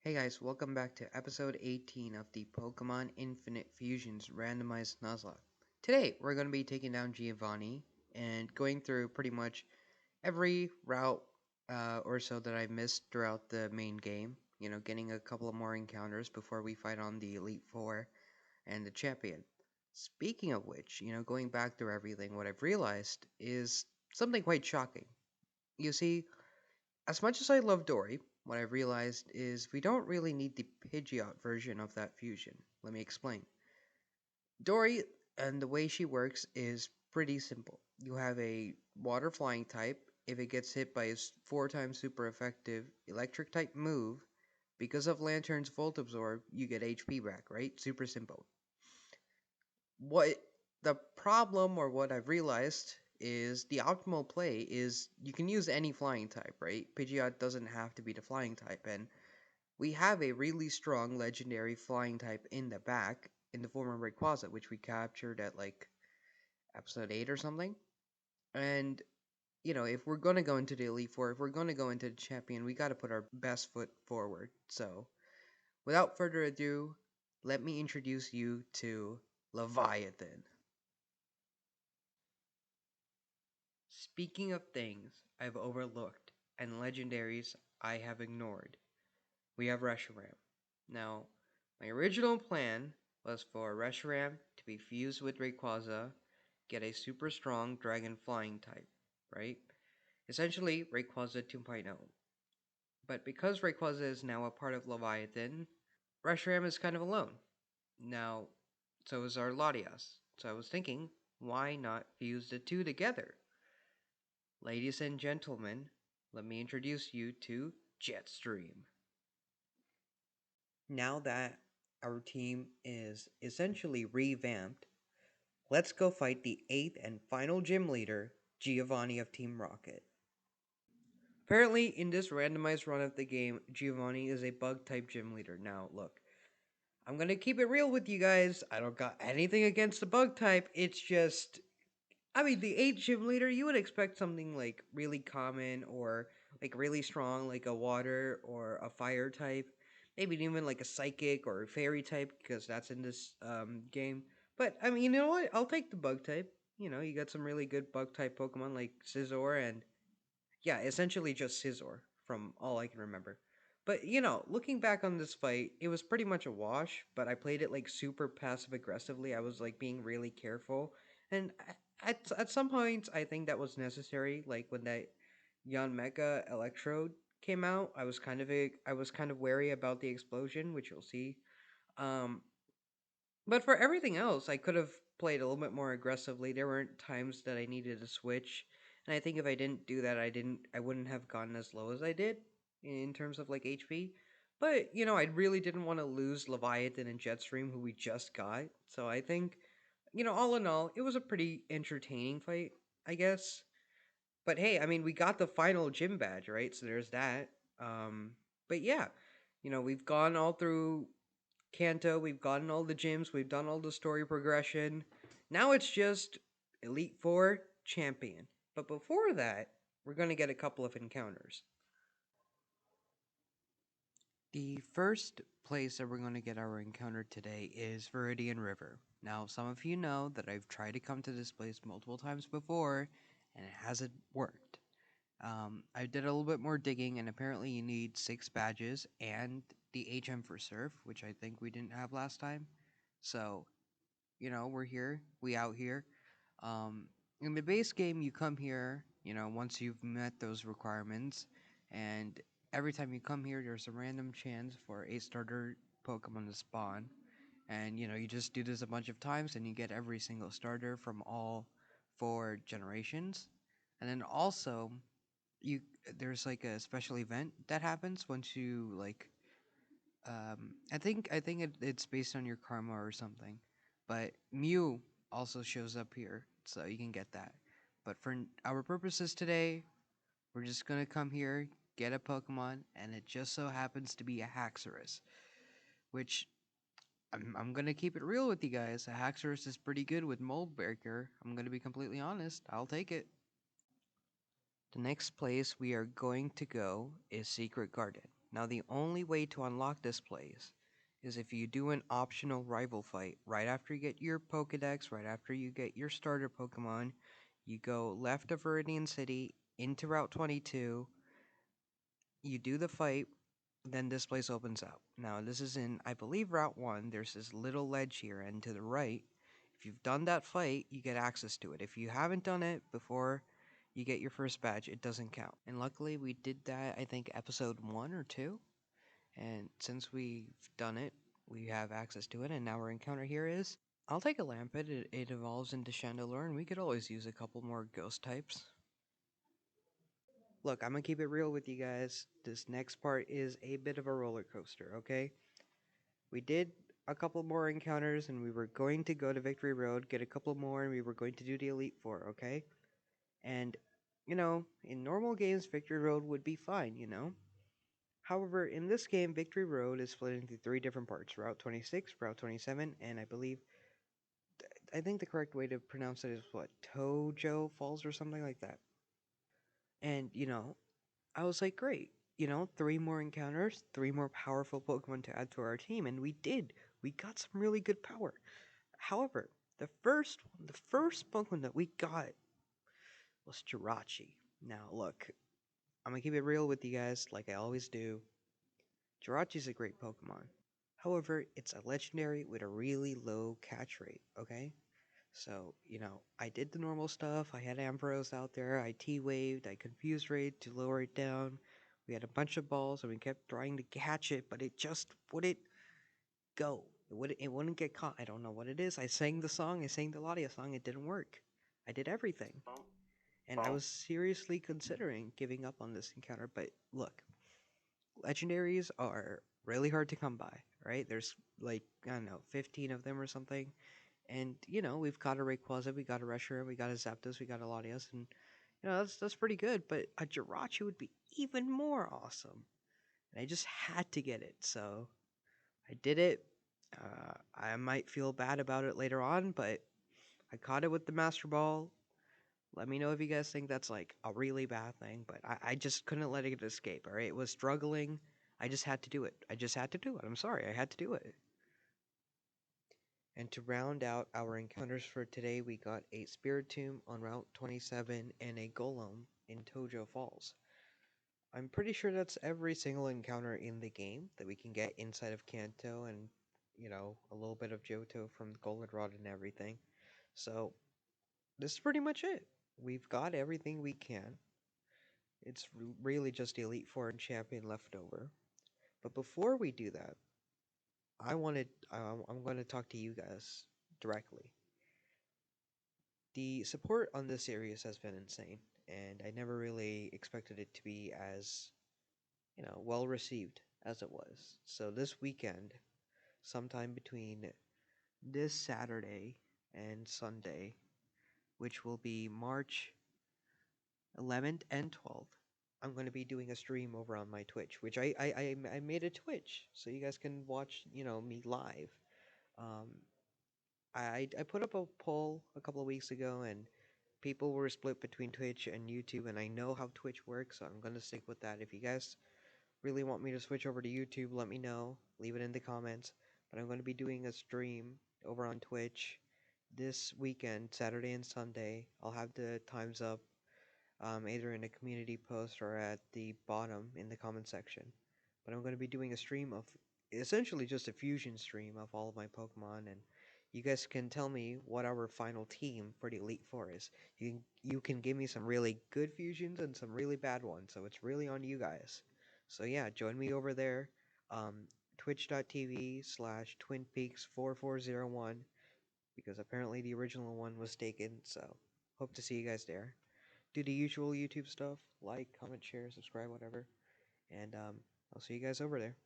Hey guys, welcome back to episode 18 of the Pokemon Infinite Fusions Randomized Nuzlocke. Today, we're going to be taking down Giovanni and going through pretty much every route or so that I missed throughout the main game. Getting a couple of more encounters before we fight on the Elite Four and the Champion. Speaking of which, going back through everything, what I've realized is something quite shocking. You see, as much as I love Dory, what I've realized is we don't really need the Pidgeot version of that fusion. Let me explain. Dory and the way she works is pretty simple. You have a water flying type. If it gets hit by a 4 times super effective electric type move, because of Lantern's Volt Absorb, you get HP back, right? Super simple. What the problem or what I've realized is the optimal play is you can use any flying type, right? Pidgeot doesn't have to be the flying type, and we have a really strong legendary flying type in the back in the form of Rayquaza, which we captured at like episode 8 or something. And if we're gonna go into the Elite Four, if we're gonna go into the champion, we gotta put our best foot forward. So, without further ado, let me introduce you to Leviathan. Speaking of things I've overlooked and legendaries I have ignored, we have Reshiram. Now, my original plan was for Reshiram to be fused with Rayquaza, get a super strong dragon flying type, right? Essentially, Rayquaza 2.0. But because Rayquaza is now a part of Leviathan, Reshiram is kind of alone. Now, so is our Latias. So I was thinking, why not fuse the two together? Ladies and gentlemen, let me introduce you to Jetstream. Now that our team is essentially revamped, let's go fight the 8th and final gym leader, Giovanni of Team Rocket. Apparently, in this randomized run of the game, Giovanni is a bug-type gym leader. Now, look, I'm gonna keep it real with you guys. I don't got anything against the bug type. It's just the 8 gym leader, you would expect something like really common or like really strong, like a water or a fire type. Maybe even like a psychic or a fairy type, because that's in this game. But you know what? I'll take the bug type. You got some really good bug type Pokemon like Scizor and yeah, essentially just Scizor from all I can remember. But looking back on this fight, it was pretty much a wash, but I played it like super passive aggressively. I was like being really careful. And at some points I think that was necessary, like when that Yon Mecha Electrode came out, I was kind of wary about the explosion, which you'll see. Um but for everything else, I could have played a little bit more aggressively. There weren't times that I needed to switch, and I think if I didn't do that, I wouldn't have gotten as low as I did in terms of like HP. But I really didn't want to lose Leviathan and Jetstream, who we just got. So I think, all in all, it was a pretty entertaining fight, I guess. But hey, we got the final gym badge, right? So there's that. Um, but yeah, we've gone all through Kanto, we've gotten all the gyms, we've done all the story progression. Now it's just Elite Four Champion. But before that, we're going to get a couple of encounters. The first place that we're going to get our encounter today is Viridian River. Now, some of you know that I've tried to come to this place multiple times before, and it hasn't worked. I did a little bit more digging, and apparently you need 6 badges and the HM for Surf, which I think we didn't have last time. So, we're here, we out here. In the base game, you come here, once you've met those requirements, and every time you come here, there's a random chance for a starter Pokemon to spawn. And, you just do this a bunch of times, and you get every single starter from all 4 generations. And then also, you there's like a special event that happens once you like it's based on your karma or something. But Mew also shows up here, so you can get that. But for our purposes today, we're just gonna come here, get a Pokemon, and it just so happens to be a Haxorus. Which I'm gonna keep it real with you guys. A Haxorus is pretty good with Mold Breaker. I'm gonna be completely honest. I'll take it. The next place we are going to go is Secret Garden. Now, the only way to unlock this place is if you do an optional rival fight right after you get your Pokedex, right after you get your starter Pokemon. You go left of Viridian City into Route 22, you do the fight, then this place opens up. Now, this is in, I believe, Route 1. There's this little ledge here, and to the right, if you've done that fight, you get access to it. If you haven't done it before you get your first badge, it doesn't count. And luckily, we did that, I think, episode 1 or 2. And since we've done it, we have access to it, and now our encounter here is... I'll take a Lampet, it evolves into Chandelure, and we could always use a couple more ghost types. Look, I'm gonna keep it real with you guys. This next part is a bit of a roller coaster, okay? We did a couple more encounters, and we were going to go to Victory Road, get a couple more, and we were going to do the Elite Four, okay? And, in normal games, Victory Road would be fine. However, in this game, Victory Road is split into 3 different parts: Route 26, Route 27, and I think the correct way to pronounce it is what? Tojo Falls or something like that. And, I was like, great. 3 more encounters, 3 more powerful Pokemon to add to our team, and we did. We got some really good power. However, the first Pokemon that we got was Jirachi. Now, look, I'm gonna keep it real with you guys, like I always do. Jirachi's a great Pokemon. However, it's a legendary with a really low catch rate, okay? So, I did the normal stuff. I had Ampharos out there. I T-waved. I confused raid to lower it down. We had a bunch of balls, and we kept trying to catch it, but it just wouldn't go. It wouldn't get caught. I don't know what it is. I sang the song. I sang the Ladia song. It didn't work. I did everything. And I was seriously considering giving up on this encounter, but look, legendaries are really hard to come by, right? There's like, I don't know, 15 of them or something. And, we've got a Rayquaza, we got a Reshiram, we got a Zapdos, we got a Latias, and, that's pretty good, but a Jirachi would be even more awesome. And I just had to get it, so I did it. I might feel bad about it later on, but I caught it with the Master Ball. Let me know if you guys think that's, like, a really bad thing, but I just couldn't let it escape, alright? It was struggling. I just had to do it. I just had to do it. I'm sorry, I had to do it. And to round out our encounters for today, we got a Spiritomb on Route 27 and a Golem in Tojo Falls. I'm pretty sure that's every single encounter in the game that we can get inside of Kanto and, a little bit of Johto from Goldenrod and everything. So, this is pretty much it. We've got everything we can. It's really just Elite Four and Champion left over. But before we do that, I'm going to talk to you guys directly. The support on this series has been insane, and I never really expected it to be as, well received as it was. So this weekend, sometime between this Saturday and Sunday, which will be March 11th and 12th, I'm going to be doing a stream over on my Twitch, which I made a Twitch, so you guys can watch, me live. Um, I put up a poll a couple of weeks ago, and people were split between Twitch and YouTube, and I know how Twitch works, so I'm going to stick with that. If you guys really want me to switch over to YouTube, let me know. Leave it in the comments. But I'm going to be doing a stream over on Twitch this weekend, Saturday and Sunday. I'll have the times up either in a community post or at the bottom in the comment section. But I'm going to be doing a stream of essentially just a fusion stream of all of my Pokemon, and you guys can tell me what our final team for the Elite Four is. You can give me some really good fusions and some really bad ones, so it's really on you guys. So yeah, join me over there, twitch.tv/TwinPeaks4401, because apparently the original one was taken, so hope to see you guys there. Do the usual YouTube stuff, like, comment, share, subscribe, whatever, and I'll see you guys over there.